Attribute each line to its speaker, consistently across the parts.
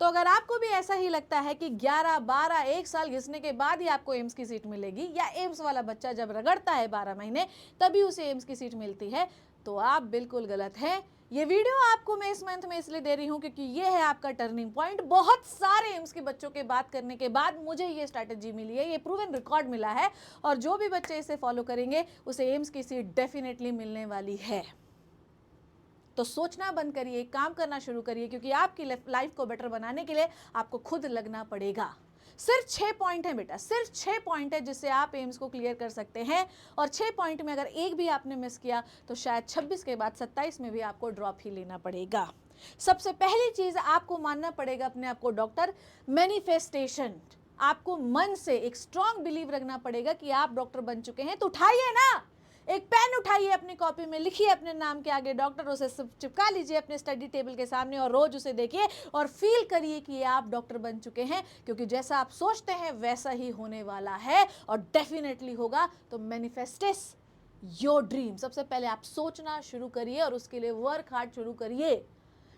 Speaker 1: तो अगर आपको भी ऐसा ही लगता है कि 11, 12, 1 साल घिसने के बाद ही आपको एम्स की सीट मिलेगी, या एम्स वाला बच्चा जब रगड़ता है 12 महीने तभी उसे एम्स की सीट मिलती है, तो आप बिल्कुल गलत हैं। ये वीडियो आपको मैं इस मंथ में इसलिए दे रही हूं क्योंकि ये है आपका टर्निंग पॉइंट। बहुत सारे एम्स के बच्चों के बात करने के बाद मुझे ये स्ट्रैटेजी मिली है, ये प्रूवन रिकॉर्ड मिला है, और जो भी बच्चे इसे फॉलो करेंगे उसे एम्स की सीट डेफिनेटली मिलने वाली है। तो सोचना बंद करिए, काम करना शुरू करिए, क्योंकि आपकी लाइफ को बेटर बनाने के लिए आपको खुद लगना पड़ेगा। सिर्फ 6 पॉइंट है बेटा, सिर्फ 6 पॉइंट है जिससे आप एम्स को क्लियर कर सकते हैं, और 6 पॉइंट में अगर एक भी आपने मिस किया तो शायद 26 के बाद 27 में भी आपको ड्रॉप ही लेना पड़ेगा। सबसे पहली चीज आपको मानना पड़ेगा अपने आप को डॉक्टर। मैनिफेस्टेशन, आपको मन से एक स्ट्रॉन्ग बिलीव रखना पड़ेगा कि आप डॉक्टर बन चुके हैं। तो उठाइए ना, एक पेन उठाइए, अपनी कॉपी में लिखिए अपने नाम के आगे डॉक्टर, उसे चिपका लीजिए अपने स्टडी टेबल के सामने, और रोज उसे देखिए और फील करिए कि आप डॉक्टर बन चुके हैं, क्योंकि जैसा आप सोचते हैं वैसा ही होने वाला है, और डेफिनेटली होगा। तो मैनिफेस्टेस योर ड्रीम। सबसे पहले आप सोचना शुरू करिए और उसके लिए वर्क हार्ड शुरू करिए।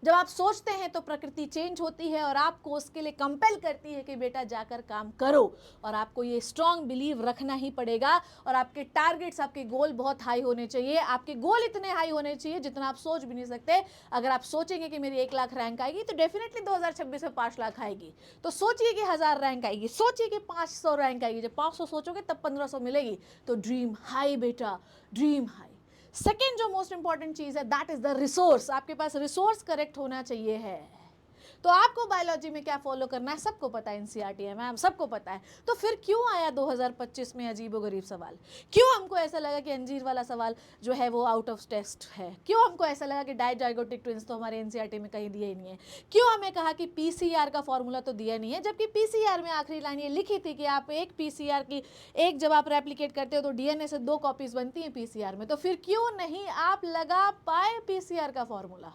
Speaker 1: जब आप सोचते हैं तो प्रकृति चेंज होती है और आपको उसके लिए कंपेल करती है कि बेटा जाकर काम करो, और आपको ये स्ट्रांग बिलीव रखना ही पड़ेगा। और आपके टारगेट्स, आपके गोल बहुत हाई होने चाहिए। आपके गोल इतने हाई होने चाहिए जितना आप सोच भी नहीं सकते। अगर आप सोचेंगे कि मेरी 1 लाख रैंक आएगी तो डेफिनेटली 2026 में 5 लाख आएगी। तो सोचिए कि 1000 रैंक आएगी, सोचिए कि 500 रैंक आएगी। जब 500 सोचोगे तब 1500 मिलेगी। तो ड्रीम हाई बेटा, ड्रीम हाई। सेकेंड जो मोस्ट इंपॉर्टेंट चीज है दैट इज द रिसोर्स। आपके पास रिसोर्स करेक्ट होना चाहिए है। तो आपको बायोलॉजी में क्या फॉलो करना है सबको पता है, एनसीईआरटी है मैम, सबको पता है। तो फिर क्यों आया 2025 में अजीबोगरीब सवाल? क्यों हमको ऐसा लगा कि अंजीर वाला सवाल जो है वो आउट ऑफ टेस्ट है? क्यों हमको ऐसा लगा कि डाइजाइगोटिक ट्विंस तो हमारे एनसीईआरटी में कहीं दिए ही नहीं है? क्यों हमें कहा कि पीसीआर का फॉर्मूला तो दिया नहीं है, जबकि पीसीआर में आखिरी लाइन ये लिखी थी कि आप एक पीसीआर की एक जब आप रेप्लिकेट करते हो तो डीएनए से 2 कॉपीज बनती हैं पीसीआर में। तो फिर क्यों नहीं आप लगा पाए पीसीआर का फॉर्मूला?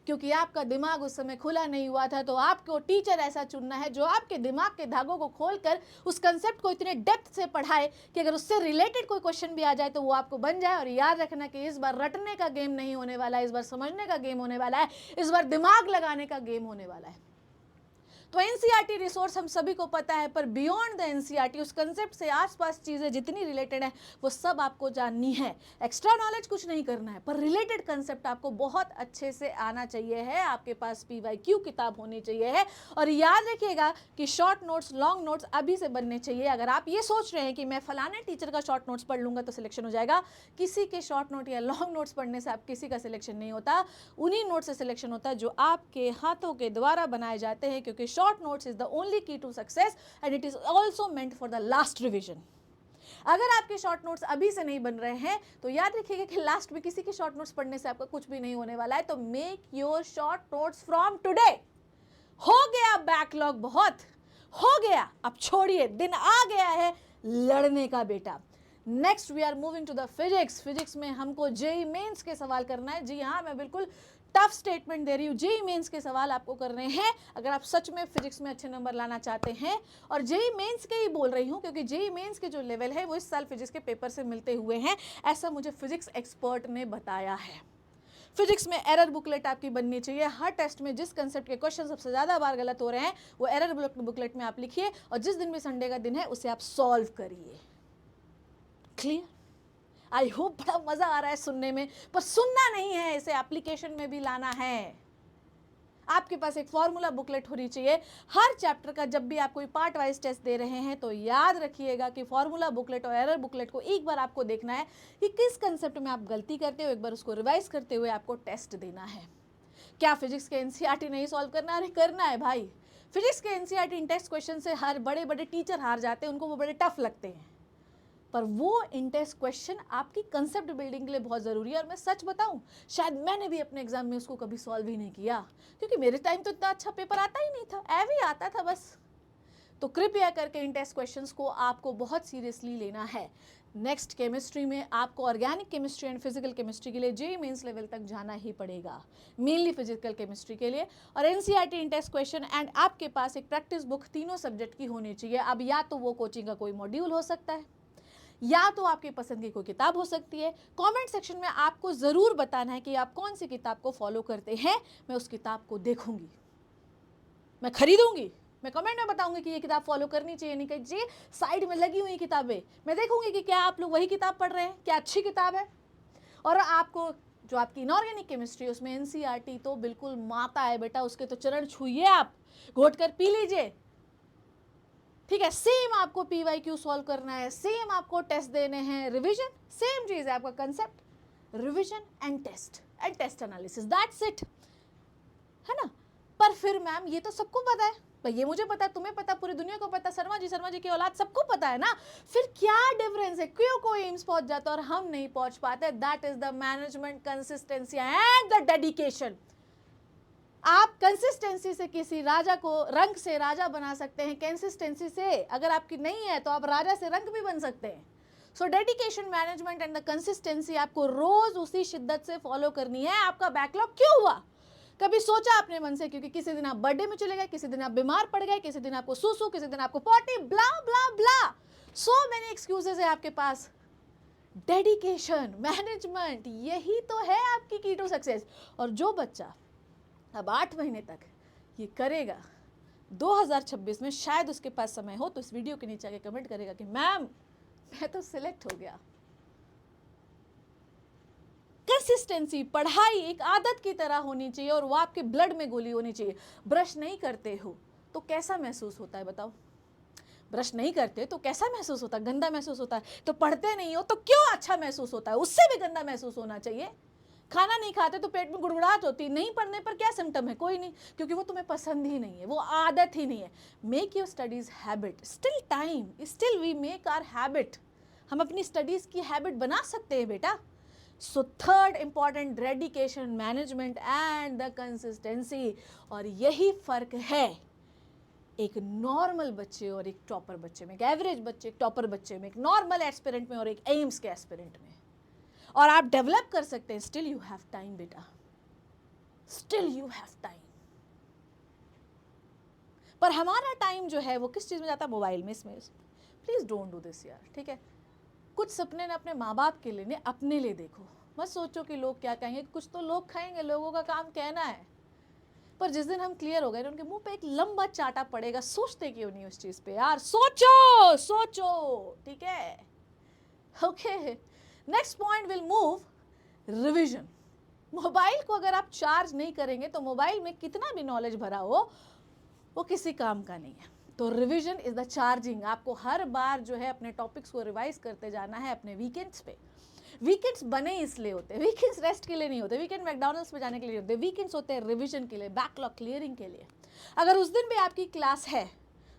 Speaker 1: क्योंकि आपका दिमाग उस समय खुला नहीं हुआ था। तो आपको टीचर ऐसा चुनना है जो आपके दिमाग के धागों को खोलकर उस कंसेप्ट को इतने डेप्थ से पढ़ाए कि अगर उससे रिलेटेड कोई क्वेश्चन भी आ जाए तो वो आपको बन जाए। और याद रखना कि इस बार रटने का गेम नहीं होने वाला है, इस बार समझने का गेम होने वाला है, इस बार दिमाग लगाने का गेम होने वाला है। तो एनसीईआरटी रिसोर्स हम सभी को पता है, पर बियॉन्ड द एनसीईआरटी उस कंसेप्ट से आसपास चीजें जितनी रिलेटेड है वो सब आपको जाननी है। एक्स्ट्रा नॉलेज कुछ नहीं करना है, पर रिलेटेड कंसेप्ट आपको बहुत अच्छे से आना चाहिए है। आपके पास पीवाईक्यू किताब होनी चाहिए है। और याद रखिएगा कि शॉर्ट नोट्स, लॉन्ग नोट्स अभी से बनने चाहिए। अगर आप ये सोच रहे हैं कि मैं फलाने टीचर का शॉर्ट नोट्स पढ़ लूंगा तो सिलेक्शन हो जाएगा, किसी के शॉर्ट नोट या लॉन्ग नोट्स पढ़ने से आप किसी का सिलेक्शन नहीं होता। उन्हीं नोट से सिलेक्शन होता है जो आपके हाथों के द्वारा बनाए जाते हैं, क्योंकि short notes is the only key to success and it is also meant for the last revision. अगर आपके शॉर्ट नोट्स अभी से नहीं बन रहे हैं तो याद रखिएगा कि लास्ट में किसी के शॉर्ट नोट्स पढ़ने से आपका कुछ भी नहीं होने वाला है। तो make your short notes from today. हो गया बैकलॉग, बहुत हो गया, अब छोड़िए, दिन आ गया है लड़ने का बेटा। Next we are moving to the physics. Physics में हमको जेईई मेंस के सवाल करना है। जी हाँ, मैं बिल्कुल टफ स्टेटमेंट दे रही हूँ, जेईई मेंस के सवाल आपको करने हैं अगर आप सच में फिजिक्स में अच्छे नंबर लाना चाहते हैं। और जेईई मेंस के ही बोल रही हूँ क्योंकि जेईई मेंस के जो लेवल है वो इस साल फिजिक्स के पेपर से मिलते हुए हैं, ऐसा मुझे फिजिक्स एक्सपर्ट ने बताया है। फिजिक्स में एरर बुकलेट आपकी बननी चाहिए। हर टेस्ट में जिस कंसेप्ट के क्वेश्चन सबसे ज़्यादा बार गलत हो रहे हैं वो एरर बुकलेट में आप लिखिए, और जिस दिन भी संडे का दिन है उसे आप सॉल्व करिए। क्लियर? आई होप बड़ा मजा आ रहा है सुनने में, पर सुनना नहीं है, इसे एप्लीकेशन में भी लाना है। आपके पास एक फॉर्मूला बुकलेट होनी चाहिए हर चैप्टर का। जब भी आप कोई पार्ट वाइज टेस्ट दे रहे हैं तो याद रखिएगा कि फॉर्मूला बुकलेट और एरर बुकलेट को एक बार आपको देखना है कि किस कंसेप्ट में आप गलती करते हो, एक बार उसको रिवाइज करते हुए आपको टेस्ट देना है। क्या फिजिक्स के एनसीईआरटी नहीं सॉल्व करना? अरे करना है भाई। फिजिक्स के एनसीईआरटी इन टेस्ट क्वेश्चन से हर बड़े बड़े टीचर हार जाते हैं, उनको वो बड़े टफ लगते हैं, पर वो इन टेस्ट क्वेश्चन आपकी कंसेप्ट बिल्डिंग के लिए बहुत ज़रूरी है। और मैं सच बताऊं, शायद मैंने भी अपने एग्जाम में उसको कभी सॉल्व ही नहीं किया, क्योंकि मेरे टाइम तो इतना अच्छा पेपर आता ही नहीं था, ऐवी आता था बस। तो कृपया करके इन टेस्ट क्वेश्चंस को आपको बहुत सीरियसली लेना है। नेक्स्ट केमिस्ट्री में आपको organic chemistry and physical chemistry के लिए जेईई मेंस लेवल तक जाना ही पड़ेगा, मेनली फिजिकल केमिस्ट्री के लिए। और NCERT in test question and आपके पास एक प्रैक्टिस बुक तीनों सब्जेक्ट की होनी चाहिए। अब या तो वो कोचिंग का कोई मॉड्यूल हो सकता है, या तो आपकी पसंद की कोई किताब हो सकती है। कमेंट सेक्शन में आपको ज़रूर बताना है कि आप कौन सी किताब को फॉलो करते हैं, मैं उस किताब को देखूंगी। मैं खरीदूंगी, मैं कमेंट में बताऊंगी कि ये किताब फॉलो करनी चाहिए नहीं करनी चाहिए, साइड में लगी हुई किताबें मैं देखूंगी कि क्या आप लोग वही किताब पढ़ रहे हैं, क्या अच्छी किताब है। और आपको जो आपकी इनऑर्गेनिक केमिस्ट्री उसमें एनसीईआरटी तो बिल्कुल माता है बेटा, उसके तो चरण छूइए, आप घोट कर पी लीजिए, ठीक है। सेम आपको पीवाईक्यू सॉल्व करना है, सेम आपको टेस्ट देने हैं, रिवीजन सेम चीज है आपका concept, revision and test analysis, that's it, है ना। पर फिर मैम ये तो सबको पता है, भाई ये मुझे पता है, तुम्हें पता, पूरी दुनिया को पता, शर्मा जी की औलाद सबको पता है ना, फिर क्या डिफरेंस है, क्यों कोई एम्स पहुंच जाता है और हम नहीं पहुंच पाते। That is the management consistency and the dedication. आप कंसिस्टेंसी से किसी राजा को रंग से राजा बना सकते हैं, कंसिस्टेंसी से अगर आपकी नहीं है तो आप राजा से रंग भी बन सकते हैं। So dedication, management and the consistency आपको रोज उसी शिद्दत से फॉलो करनी है। आपका बैकलॉग क्यों हुआ, कभी सोचा अपने मन से? क्योंकि किसी दिन आप बर्थडे में चले गए, किसी दिन आप बीमार पड़ गए, किसी दिन आपको सूसू, किसी दिन आपको पॉटी, ब्ला ब्ला ब्ला, सो मेनी एक्सक्यूजेस है आपके पास। डेडिकेशन, मैनेजमेंट, यही तो है आपकी की टू सक्सेस। और जो बच्चा अब 8 महीने तक ये करेगा, 2026 में शायद उसके पास समय हो तो इस वीडियो के नीचे आके कमेंट करेगा कि मैम मैं तो सिलेक्ट हो गया। कंसिस्टेंसी, पढ़ाई एक आदत की तरह होनी चाहिए और वो आपके ब्लड में घुली होनी चाहिए। ब्रश नहीं करते हो तो कैसा महसूस होता है बताओ? ब्रश नहीं करते तो कैसा महसूस होता है? गंदा महसूस होता है। तो पढ़ते नहीं हो तो क्यों अच्छा महसूस होता है? उससे भी गंदा महसूस होना चाहिए। खाना नहीं खाते तो पेट में गुड़गुड़ाहट होती, नहीं पढ़ने पर क्या सिम्टम है? कोई नहीं, क्योंकि वो तुम्हें पसंद ही नहीं है, वो आदत ही नहीं है। Make your studies habit, still time, still we make our habit. हम अपनी स्टडीज की हैबिट बना सकते हैं बेटा। So third important, dedication, management and the consistency. और यही फर्क है एक नॉर्मल बच्चे और एक टॉपर बच्चे में, एक एवरेज बच्चे, एक टॉपर बच्चे में, एक नॉर्मल एस्पिरेंट में और एक एम्स के एस्पिरेंट में। और आप डेवलप कर सकते हैं, स्टिल यू हैव टाइम बेटा, स्टिल यू हैव टाइम। पर हमारा टाइम जो है वो किस चीज में जाता है? मोबाइल में। इसमें प्लीज डोंट डू दिस यार, ठीक है। कुछ सपने ने अपने माँ बाप के लिए, अपने लिए देखो, मत सोचो कि लोग क्या कहेंगे। कुछ तो लोग खाएंगे, लोगों का काम कहना है, पर जिस दिन हम क्लियर हो गए उनके मुंह पे एक लंबा चाटा पड़ेगा। सोचते क्यों नहीं उस चीज पे यार? सोचो सोचो, ठीक है। Okay, next point will move, revision. Mobile को अगर आप चार्ज नहीं करेंगे तो मोबाइल में कितना भी नॉलेज भरा हो वो किसी काम का नहीं है। तो रिवीजन इज द चार्जिंग। आपको हर बार जो है अपने टॉपिक्स को रिवाइज करते जाना है अपने वीकेंड्स पे। वीकेंड्स बने इसलिए होते हैं, वीकेंड्स रेस्ट के लिए नहीं होते, वीकेंड मैकडॉनल्ड्स पे जाने के लिए होते, वीकेंड्स होते हैं रिवीजन के लिए, बैकलॉग क्लियरिंग के लिए। अगर उस दिन भी आपकी क्लास है,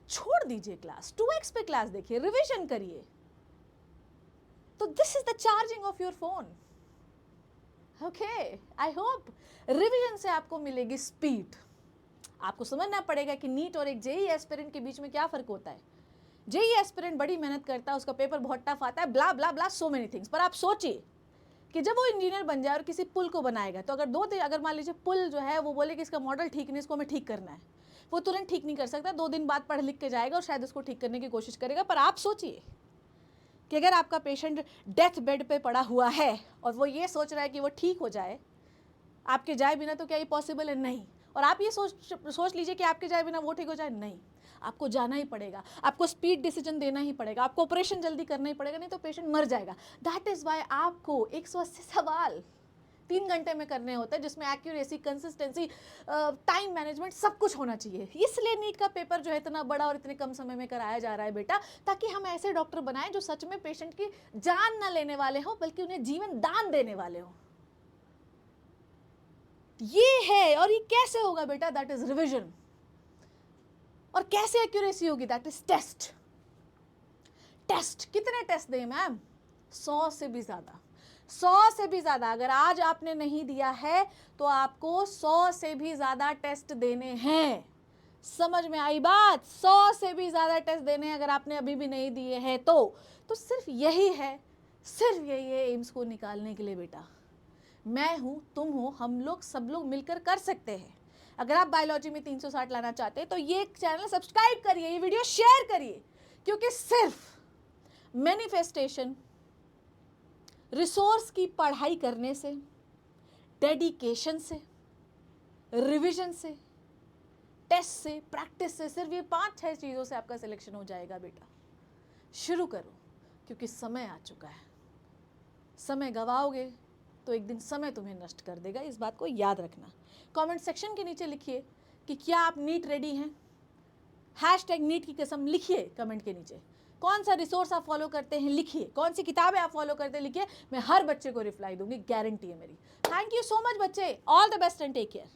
Speaker 1: छोड़ दीजिए क्लास, 2x पे क्लास देखिए, रिवीजन करिए। तो this is the charging of your phone. Okay, I hope revision से आपको मिलेगी स्पीड। आपको समझना पड़ेगा कि नीट और एक जेईई एस्पिरेंट के बीच में क्या फर्क होता है। जेईई एस्पिरेंट बड़ी मेहनत करता है, उसका पेपर बहुत टफ आता है, ब्ला ब्ला ब्ला, सो मेनी थिंग्स। पर आप सोचिए कि जब वो इंजीनियर बन जाए और किसी पुल को बनाएगा, तो अगर मान लीजिए पुल जो है वो बोले कि इसका मॉडल ठीक नहीं, इसको हमें ठीक करना है, वो तुरंत ठीक नहीं कर सकता, 2 दिन बाद पढ़ लिख के जाएगा और शायद उसको ठीक करने की कोशिश करेगा। पर आप सोचिए कि अगर आपका पेशेंट डेथ बेड पे पड़ा हुआ है और वो ये सोच रहा है कि वो ठीक हो जाए आपके जाए बिना, तो क्या ये पॉसिबल है? नहीं। और आप ये सोच लीजिए कि आपके जाए बिना वो ठीक हो जाए, नहीं, आपको जाना ही पड़ेगा, आपको स्पीड डिसीजन देना ही पड़ेगा, आपको ऑपरेशन जल्दी करना ही पड़ेगा, नहीं तो पेशेंट मर जाएगा। दैट इज वाई आपको 180 सवाल 3 घंटे में करने होते हैं, जिसमें एक्यूरेसी, कंसिस्टेंसी, टाइम मैनेजमेंट सब कुछ होना चाहिए। इसलिए नीट का पेपर जो है इतना बड़ा और इतने कम समय में कराया जा रहा है बेटा, ताकि हम ऐसे डॉक्टर बनाएं जो सच में पेशेंट की जान ना लेने वाले हों, बल्कि उन्हें जीवन दान देने वाले हों। ये है। और ये कैसे होगा बेटा? That is revision. और कैसे एक्यूरेसी होगी? That is test. टेस्ट कितने टेस्ट दें मैम? 100 से भी ज्यादा, 100 से भी ज्यादा। अगर आज आपने नहीं दिया है तो आपको 100 से भी ज्यादा टेस्ट देने हैं। समझ में आई बात? 100 से भी ज्यादा टेस्ट देने हैं अगर आपने अभी भी नहीं दिए हैं तो सिर्फ यही है, सिर्फ यही है एम्स को निकालने के लिए बेटा। मैं हूं, तुम हो, हम लोग, सब लोग मिलकर कर सकते हैं। अगर आप बायोलॉजी में 360 लाना चाहते हैं तो ये चैनल सब्सक्राइब करिए, ये वीडियो शेयर करिए, क्योंकि सिर्फ मैनिफेस्टेशन, रिसोर्स की पढ़ाई करने से, डेडिकेशन से, रिवीजन से, टेस्ट से, प्रैक्टिस से, सिर्फ ये 5-6 चीज़ों से आपका सिलेक्शन हो जाएगा बेटा। शुरू करो, क्योंकि समय आ चुका है। समय गवाओगे तो एक दिन समय तुम्हें नष्ट कर देगा, इस बात को याद रखना। कमेंट सेक्शन के नीचे लिखिए कि क्या आप नीट रेडी हैं। #नीट की कसम लिखिए कमेंट के नीचे। कौन सा रिसोर्स आप फॉलो करते हैं लिखिए, कौन सी किताबें आप फॉलो करते हैं लिखिए। मैं हर बच्चे को रिप्लाई दूंगी, गारंटी है मेरी। थैंक यू सो मच बच्चे, all the best and take care.